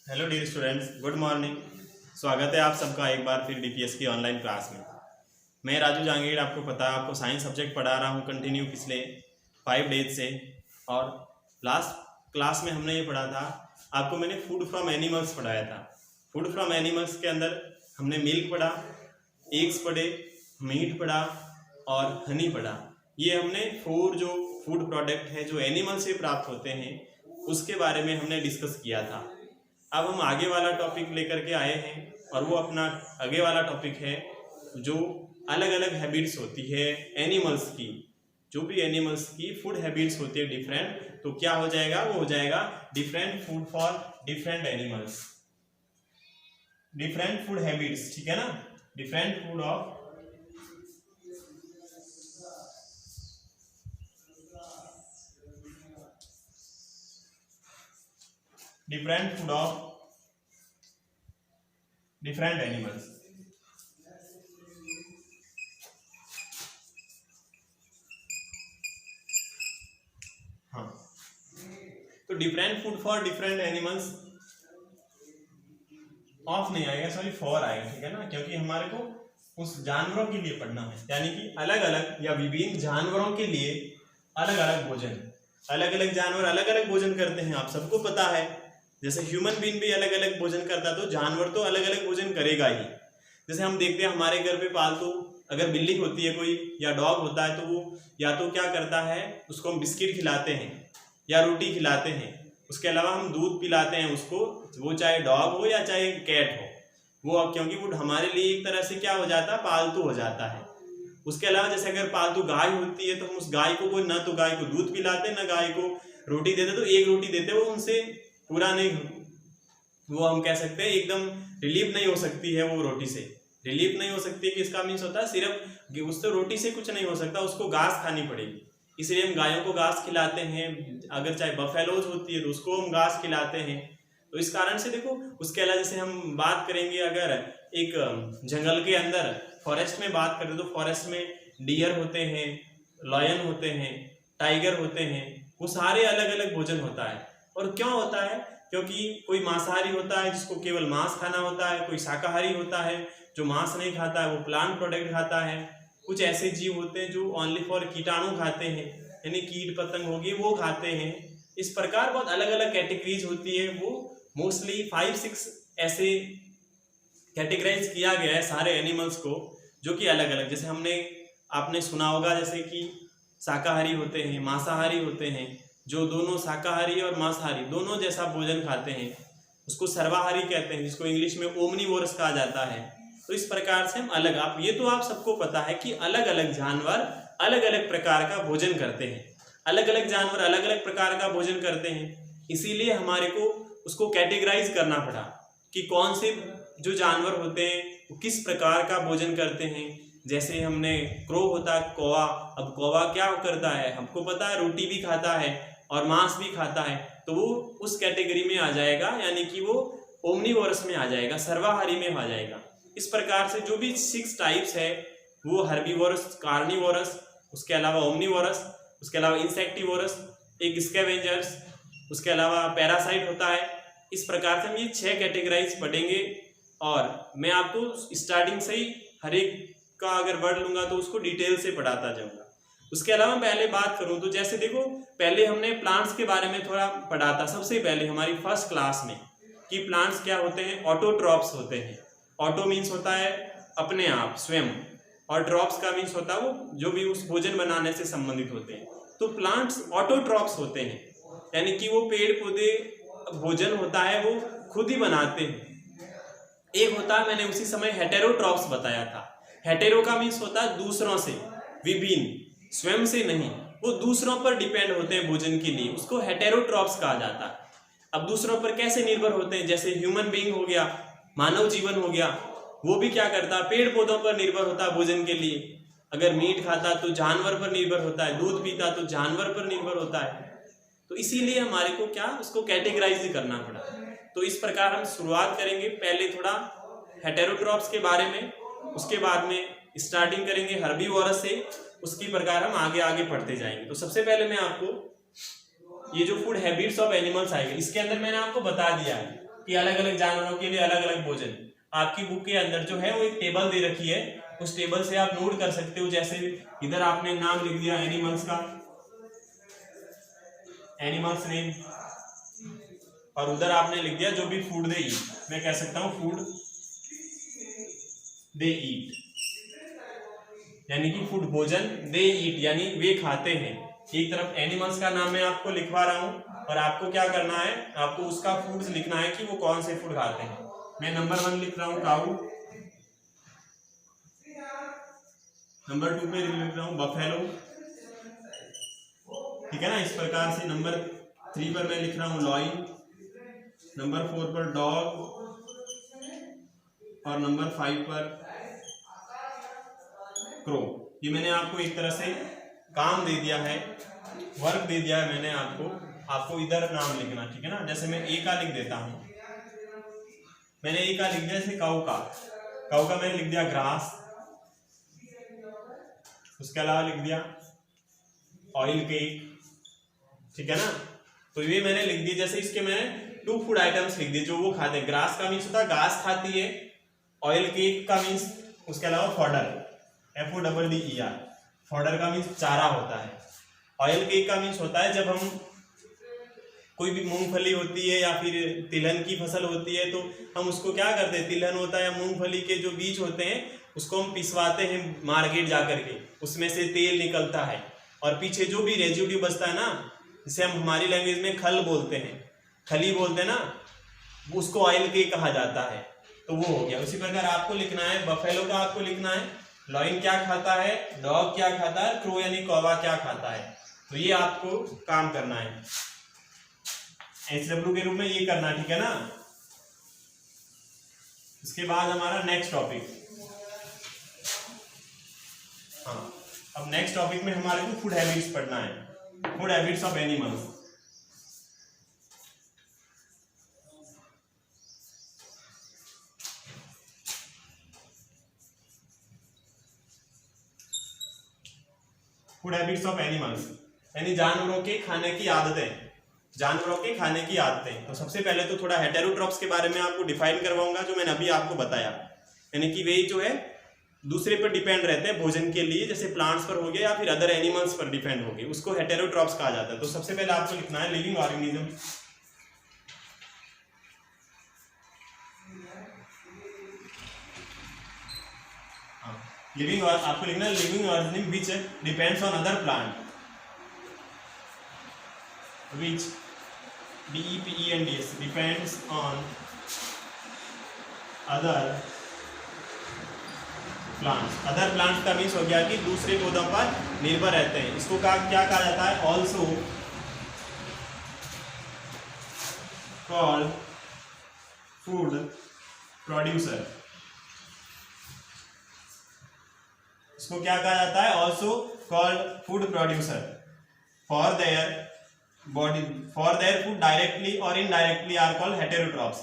Hello dear students, good morning. स्वागत है आप सबका एक बार फिर डीपीएस की ऑनलाइन क्लास में। मैं राजू जहांगीर, आपको पता है आपको साइंस सब्जेक्ट पढ़ा रहा हूँ कंटिन्यू पिछले 5 डेज से। और लास्ट क्लास में हमने ये पढ़ा था, आपको मैंने फूड फ्रॉम एनिमल्स पढ़ाया था। फूड फ्रॉम एनिमल्स के अंदर हमने मिल्क पढ़ा, एग्स पढ़े, मीट पढ़ा और हनी पढ़ा। ये हमने 4 जो फूड प्रोडक्ट हैं जो एनिमल से प्राप्त होते हैं उसके बारे में हमने डिस्कस किया था। अब हम आगे वाला टॉपिक लेकर के आए हैं और वो अपना आगे वाला टॉपिक है जो अलग अलग हैबिट्स होती है एनिमल्स की। जो भी एनिमल्स की फूड हैबिट्स होती है डिफरेंट, तो क्या हो जाएगा, वो हो जाएगा different food for different animals, different food habits. ठीक है ना, different food of different animals। हाँ, तो different food for different animals of नहीं आएगा, सॉरी फॉर आएगा। ठीक है ना, क्योंकि हमारे को उस जानवरों के लिए पढ़ना है, यानी कि अलग अलग या विभिन्न जानवरों के लिए अलग अलग भोजन। अलग अलग जानवर अलग अलग भोजन करते हैं, आप सबको पता है। जैसे ह्यूमन बीइंग भी अलग अलग भोजन करता है, तो जानवर तो अलग अलग भोजन करेगा ही। जैसे हम देखते हैं हमारे घर पे पालतू अगर बिल्ली होती है कोई या डॉग होता है, तो वो या तो क्या करता है, उसको हम बिस्किट खिलाते हैं या रोटी खिलाते हैं। उसके अलावा हम दूध पिलाते हैं उसको, वो चाहे डॉग हो या चाहे कैट हो, वो क्योंकि वो हमारे लिए एक तरह से क्या हो जाता है, पालतू हो जाता है। उसके अलावा जैसे अगर पालतू गाय होती है तो हम उस गाय को कोई ना तो गाय को दूध पिलाते ना गाय को रोटी देते, तो एक रोटी देते, वो उनसे पूरा नहीं, वो हम कह सकते हैं एकदम रिलीफ नहीं हो सकती है, वो रोटी से रिलीफ नहीं हो सकती है। कि इसका मीन्स होता है सिर्फ उससे रोटी से कुछ नहीं हो सकता, उसको घास खानी पड़ेगी। इसलिए हम गायों को घास खिलाते हैं, अगर चाहे बफेलोज होती है तो उसको हम घास खिलाते हैं। तो इस कारण से देखो, उसके अलावा जैसे हम बात करेंगे अगर एक जंगल के अंदर फॉरेस्ट में बात करें, तो फॉरेस्ट में डियर होते हैं, लॉयन होते हैं, टाइगर होते हैं, वो सारे अलग अलग भोजन होता है। और क्यों होता है, क्योंकि कोई मांसाहारी होता है जिसको केवल मांस खाना होता है, कोई शाकाहारी होता है जो मांस नहीं खाता है, वो प्लांट प्रोडक्ट खाता है। कुछ ऐसे जीव होते हैं जो ओनली फॉर कीटाणु खाते हैं, यानी कीट पतंग होगी वो खाते हैं। इस प्रकार बहुत अलग अलग कैटेगरीज होती है, वो मोस्टली 5-6 ऐसे कैटेगराइज किया गया है सारे एनिमल्स को, जो कि अलग अलग, जैसे आपने सुना होगा जैसे कि शाकाहारी होते हैं, मांसाहारी होते हैं, जो दोनों शाकाहारी और मांसाहारी दोनों जैसा भोजन खाते हैं, उसको सर्वाहारी कहते हैं, जिसको इंग्लिश में ओमनीवोरस कहा जाता है। तो इस प्रकार से हम अलग, आप ये तो आप सबको पता है कि अलग अलग जानवर अलग अलग प्रकार का भोजन करते हैं, अलग अलग जानवर अलग अलग प्रकार का भोजन करते हैं। इसीलिए हमारे को उसको कैटेगराइज करना पड़ा कि कौन से जो जानवर होते हैं वो किस प्रकार का भोजन करते हैं। जैसे हमने क्रो होता है, कौवा, अब कौवा क्या करता है, हमको पता है रोटी भी खाता है और मांस भी खाता है, तो वो उस कैटेगरी में आ जाएगा, यानी कि वो ओमनीवोरस में आ जाएगा, सर्वाहारी में आ जाएगा। इस प्रकार से जो भी 6 टाइप्स है, वो हर्बीवोरस, कार्निवोरस, उसके अलावा ओमनीवोरस, उसके अलावा इंसेक्टिवोरस, एक स्कैवेंजर्स, उसके अलावा पैरासाइट होता है। इस प्रकार से हम ये 6 कैटेगराइज पढ़ेंगे और मैं आपको स्टार्टिंग से ही हर एक का अगर वर्ड लूंगा तो उसको डिटेल से पढ़ाता जाऊंगा। उसके अलावा पहले बात करूं तो जैसे देखो, पहले हमने प्लांट्स के बारे में थोड़ा पढ़ा था सबसे पहले हमारी फर्स्ट क्लास में, कि प्लांट्स क्या होते हैं, ऑटोट्रॉप्स होते हैं। ऑटो मीन्स होता है अपने आप, स्वयं, और ट्रॉप्स का मीन्स होता है वो जो भी उस भोजन बनाने से संबंधित होते हैं। तो प्लांट्स ऑटोट्रॉप्स होते हैं, यानी कि वो पेड़ पौधे भोजन होता है वो खुद ही बनाते हैं। एक होता है, मैंने उसी समय हेटेरोट्रॉप्स बताया था। हेटेरो का मीन्स होता है दूसरों से, विभिन्न, स्वयं से नहीं, वो दूसरों पर डिपेंड होते हैं भोजन के लिए, उसको हेटेरोट्रॉप्स कहा जाता है। अब दूसरों पर कैसे निर्भर होते हैं, जैसे ह्यूमन बीइंग हो गया, मानव जीवन हो गया, वो भी क्या करता है, पेड़ पौधों पर निर्भर होता है भोजन के लिए। अगर मीट खाता तो जानवर पर निर्भर होता है, दूध पीता तो जानवर पर निर्भर होता है। तो इसीलिए हमारे को क्या, उसको कैटेगराइज करना पड़ा। तो इस प्रकार हम शुरुआत करेंगे, पहले थोड़ा हेटेरोट्रॉप्स के बारे में, उसके बाद में स्टार्टिंग करेंगे हर्बीवोरस से, उसकी प्रकार हम आगे आगे पढ़ते जाएंगे। तो सबसे पहले मैं आपको ये जो फूड हैबिट्स ऑफ एनिमल्स आएगा, इसके अंदर मैंने आपको बता दिया है कि अलग अलग जानवरों के लिए अलग अलग भोजन। आपकी बुक के अंदर जो है वो एक टेबल दे रखी है, उस टेबल से आप नोट कर सकते हो। जैसे इधर आपने नाम लिख दिया एनिमल्स का, एनिमल्स नेम, और उधर आपने लिख दिया जो भी फूड दे ईट, मैं कह सकता हूं फूड दे ईट, यानी कि फूड भोजन, दे ईट यानी वे खाते हैं। एक तरफ एनिमल्स का नाम मैं आपको लिखवा रहा हूं और आपको क्या करना है, आपको उसका फूड्स लिखना है कि वो कौन से फूड खाते हैं। मैं नंबर 1 लिख रहा हूं काऊ, नंबर 2 पे लिख रहा हूं बफेलो, ठीक है ना। इस प्रकार से नंबर 3 पर मैं लिख रहा हूं लॉइन, नंबर 4 पर डॉग, और नंबर 5 पर क्रो। ये मैंने आपको एक तरह से काम दे दिया है, वर्क दे दिया है मैंने आपको इधर नाम लिखना, ठीक है ना। जैसे मैं ए का लिख देता हूं, मैंने ए का लिख दिया, जैसे काऊ का मैंने लिख दिया ग्रास, उसके अलावा लिख दिया ऑयल केक, ठीक है ना। तो ये मैंने लिख दिया। जैसे इसके मैंने 2 फूड आइटम्स लिख दिए जो वो खाते हैं। ग्रास का मीन्स होता है घास खाती है, ऑयल केक का मीन्स उसके अलावा फॉडर, FODDER, फॉडर का मीन्स चारा होता है। ऑयल केक का मीन्स होता है जब हम कोई भी मूंगफली होती है या फिर तिलहन की फसल होती है तो हम उसको क्या करते हैं, तिलहन होता है या मूंगफली के जो बीज होते हैं उसको हम पिसवाते हैं मार्केट जाकर के, उसमें से तेल निकलता है और पीछे जो भी रेजिड्यू बचता है ना, जिसे हम हमारी लैंग्वेज में खल बोलते हैं, खली बोलते हैं ना, उसको ऑयल केक कहा जाता है। तो वो हो गया। उसी प्रकार आपको लिखना है बफेलो का, आपको लिखना है लॉइन क्या खाता है, डॉग क्या खाता है, क्रो यानी कौवा क्या खाता है। तो ये आपको काम करना है SW के रूप में, ये करना, ठीक है ना। इसके बाद हमारा नेक्स्ट टॉपिक, हाँ, अब नेक्स्ट टॉपिक में हमारे को फूड हैबिट्स पढ़ना है, food habits of animals. Food habits of animals यानी जानवरों के खाने की आदतें, जानवरों के खाने की आदतें। तो सबसे पहले तो थोड़ा हेटेरोट्रॉप्स के बारे में आपको डिफाइन करवाऊंगा, जो मैंने अभी आपको बताया, यानी कि वे जो है दूसरे पर डिपेंड रहते हैं भोजन के लिए, जैसे प्लांट्स पर हो गए या फिर अदर एनिमल्स पर डिपेंड हो गए, उसको हेटेरोट्रॉप्स कहा जाता है। तो सबसे पहले आपको लिखना है लिविंग ऑर्गेनिज्म, लिविंग, और आपको लिखना है living organism which depends on other plant, which DEPENDS depends on other plants. Other plants का मीन्स हो गया कि दूसरे पौधों पर निर्भर रहते हैं। इसको क्या कहा जाता है, ऑल्सो कॉल्ड फूड प्रोड्यूसर। इसको क्या कहा जाता है, also called food producer for their body, for their food directly और इनडायरेक्टली आर कॉल्ड हेटेरोट्रॉप्स।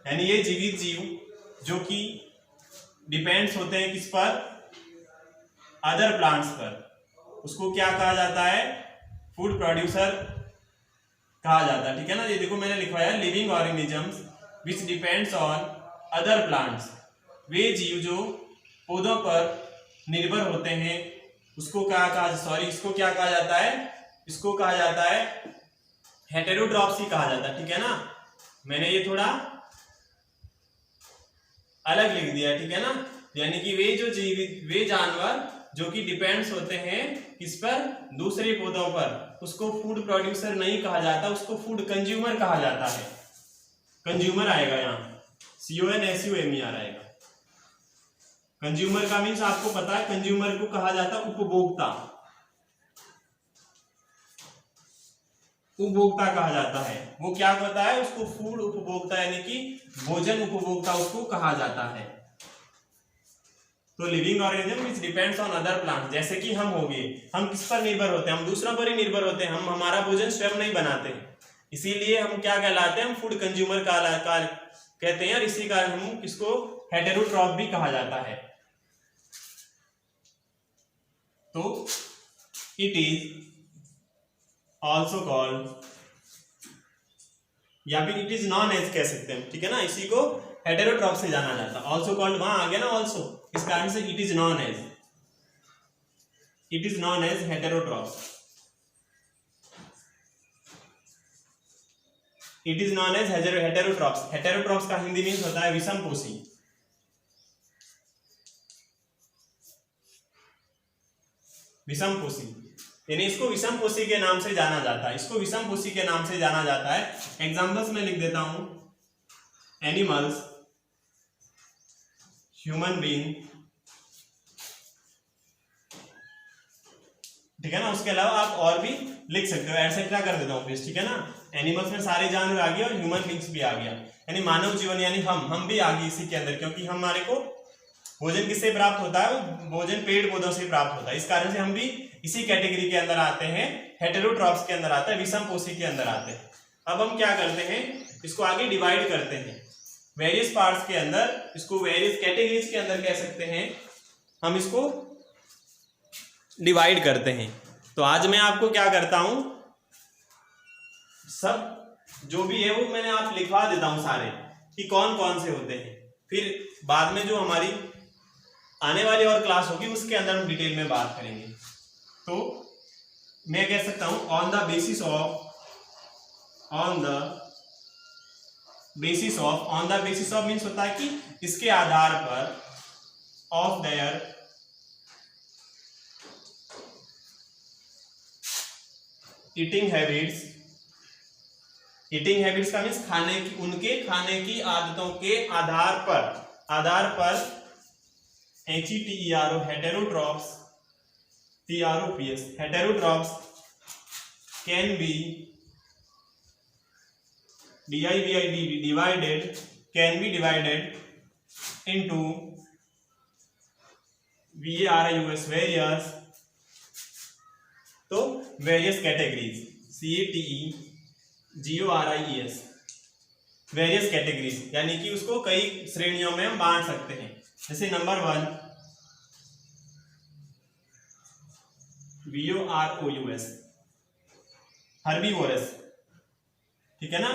यानी ये जीवित जीव जो कि डिपेंड्स होते हैं किस पर, अदर प्लांट्स पर, उसको क्या कहा जाता है, फूड प्रोड्यूसर कहा जाता है, ठीक है ना। ये देखो मैंने लिखवाया living organisms which depends on other plants, वे जीव जो पौधों पर निर्भर होते हैं, उसको क्या कहा, सॉरी इसको क्या कहा जाता है, इसको कहा जाता है हेटेरोट्रॉप्स ही कहा जाता है, ठीक है ना। मैंने ये थोड़ा अलग लिख दिया, ठीक है ना। यानी कि वे जो जीवित, वे जानवर जो कि डिपेंड्स होते हैं किस पर, दूसरे पौधों पर, उसको फूड प्रोड्यूसर नहीं कहा जाता, उसको फूड कंज्यूमर कहा जाता है। कंज्यूमर आएगा यहाँ, CONSUMER आएगा। कंज्यूमर का मीन्स आपको पता है, कंज्यूमर को कहा जाता है उपभोक्ता, उपभोक्ता कहा जाता है। वो क्या कहता है, उसको फूड उपभोक्ता यानी कि भोजन उपभोक्ता उसको कहा जाता है। तो living organism which depends on other plant, जैसे कि हम हो गए, हम किस पर निर्भर होते हैं, हम दूसरों पर ही निर्भर होते हैं, हम हमारा भोजन स्वयं नहीं बनाते, इसीलिए हम क्या कहलाते हैं, हम फूड कंज्यूमर कहते हैं, और इसी कारण हम इसको हेटेरोट्रॉप भी कहा जाता है। तो इट इज also called या फिर इट इज नॉन एज कह सकते हैं, ठीक है ना, इसी को हेटेरोट्रॉप से जाना जाता है। ऑल्सो कॉल्ड वहां आ गया ना ऑल्सो, इस कारण से it is known as heterotroph. It is known as heterotrophs. Heterotrophs का हिंदी मीन्स होता है विषमपोषी। विषमपोषी यानी इसको विषमपोषी के नाम से जाना जाता है, इसको विषमपोषी के नाम से जाना जाता है। एग्जांपल्स में लिख देता हूं, एनिमल्स, ह्यूमन बीइंग, ठीक है ना। उसके अलावा आप और भी लिख सकते हो, एटसेट्रा कर देता हूं, ठीक है ना। एनिमल्स में सारे जानवर आ गए और ह्यूमन बीइंग्स भी आ गया, यानी मानव जीवन, यानी हम भी आ गए इसी के अंदर, क्योंकि हमारे को भोजन किससे प्राप्त होता है, वो भोजन पेड़ पौधों से प्राप्त होता है। इस कारण से हम भी इसी कैटेगरी के अंदर आते हैं, हेटेरोट्रॉप्स के अंदर आते हैं, विषमपोषी के अंदर आते हैं। अब हम क्या करते हैं, इसको आगे डिवाइड करते हैं वेरियस पार्ट्स के अंदर, इसको वेरियस कैटेगरीज के अंदर कह सकते हैं, हम इसको डिवाइड करते हैं। तो आज मैं आपको क्या करता हूं, सब जो भी है वो मैंने आप लिखवा देता हूं सारे कि कौन कौन से होते हैं, फिर बाद में जो हमारी आने वाली और क्लास होगी उसके अंदर हम डिटेल में बात करेंगे। तो मैं कह सकता हूं on the basis of means होता है कि इसके आधार पर, ऑफ देयर ईटिंग हैबिट्स का मीन्स उनके खाने की आदतों के आधार पर HETERO heterotrophs, TROPS heterotrophs can be divided into VARIOS various, तो various categories, CATEGORIES various categories, यानी कि उसको कई श्रेणियों में हम बांट सकते हैं। जैसे नंबर 1 VOROUS हर्बीवोरस, ठीक है ना।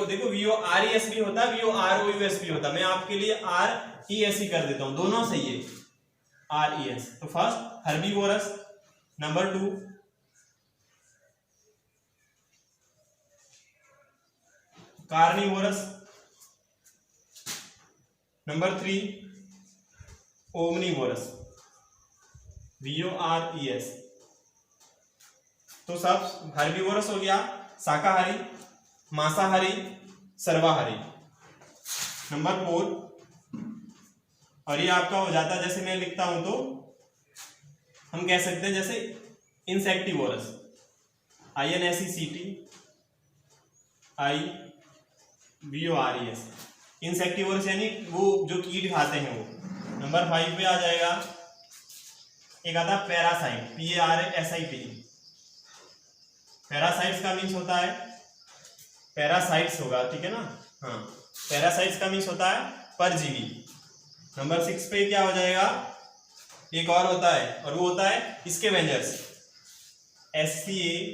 देखो VORES भी होता है, VOROUS भी होता है, मैं आपके लिए RES ही कर देता हूं, दोनों सही है, RES। तो first herbivorous, number 2 carnivorous, number 3 omnivorous, VORES। तो सब हर्बीवोरस हो गया, शाकाहारी, मांसाहारी, सर्वाहारी। नंबर 4 और ये आपका हो जाता है, जैसे मैं लिखता हूं तो हम कह सकते हैं जैसे इंसेक्टिवोरस, INSECTIVORES इंसेक्टिवोरस, यानी वो जो कीट खाते हैं वो। नंबर 5 पे आ जाएगा, एक आता पैरासाइट, PARASIT। पैरासाइट्स का मीन्स होता है, पैरासाइट्स होगा, ठीक है ना, हाँ, पैरासाइट्स का मीन्स होता है परजीवी। नंबर 6 पे क्या हो जाएगा, एक और होता है, और वो होता है स्कैवेंजर्स, SCAVENGERS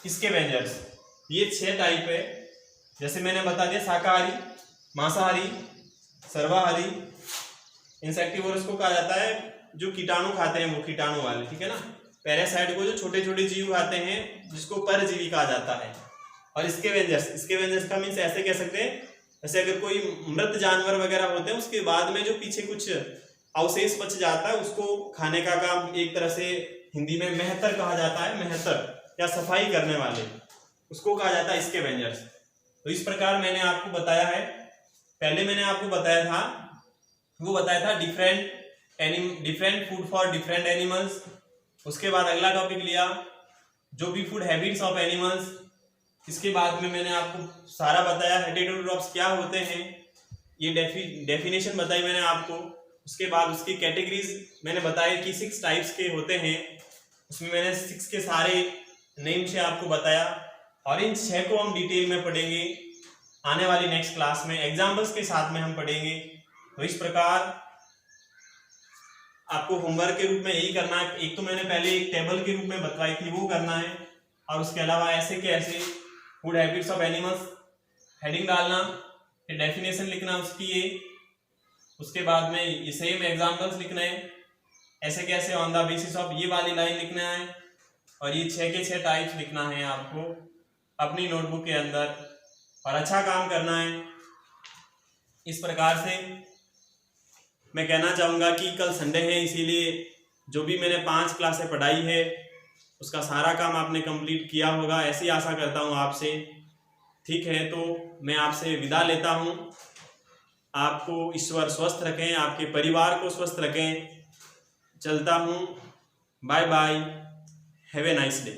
स्कैवेंजर्स। ये 6 टाइप है, जैसे मैंने बता दिया, शाकाहारी, मांसाहारी, सर्वाहारी। इंसेक्टिवोरस को कहा जाता है जो कीटाणु खाते हैं, वो कीटाणु वाले, ठीक है ना। पैरासाइट को जो छोटे छोटे जीव खाते हैं, जिसको परजीवी कहा जाता है। और स्कैवेंजर्स का मीन्स ऐसे कह सकते हैं, जैसे अगर कोई मृत जानवर वगैरह होते हैं, उसके बाद में जो पीछे कुछ अवशेष बच जाता है, उसको खाने का काम, एक तरह से हिंदी में मेहतर कहा जाता है, मेहतर या सफाई करने वाले, उसको कहा जाता है स्कैवेंजर्स। तो इस प्रकार मैंने आपको बताया है, पहले मैंने आपको बताया था different food for different animals. उसके बाद अगला टॉपिक लिया जो भी फूड हैबिट्स ऑफ एनिमल्स। इसके बाद में मैंने आपको सारा बताया हेटेरोट्रॉप्स क्या होते हैं, ये डेफिनेशन बताई मैंने आपको। उसके बाद उसकी कैटेगरीज मैंने बताया कि 6 टाइप्स के होते हैं, उसमें मैंने 6 के सारे नेम से आपको बताया, और इन 6 को हम डिटेल में पढ़ेंगे आने वाली नेक्स्ट क्लास में, एग्जाम्पल्स के साथ में हम पढ़ेंगे। तो इस प्रकार आपको होमवर्क के रूप में यही करना है। एक तो मैंने पहले एक टेबल के रूप में बतलाई थी, वो करना है, और उसके अलावा ऐसे के ऐसे food habits of animals heading डालना, फिर डेफिनेशन लिखना उसकी ये, उसके बाद में ये सेम एग्जांपल्स लिखना है, ऐसे कैसे ऑन द बेसिस ऑफ ये वाली लाइन लिखना है, और ये 6 के 6 टाइप्स लिखना है आपको अपनी नोटबुक के अंदर, और अच्छा काम करना है। इस प्रकार से मैं कहना चाहूँगा कि कल संडे है, इसीलिए जो भी मैंने 5 क्लासें पढ़ाई है उसका सारा काम आपने कंप्लीट किया होगा, ऐसी आशा करता हूँ आपसे। ठीक है, तो मैं आपसे विदा लेता हूँ। आपको ईश्वर स्वस्थ रखें, आपके परिवार को स्वस्थ रखें। चलता हूँ, bye bye, have a nice day.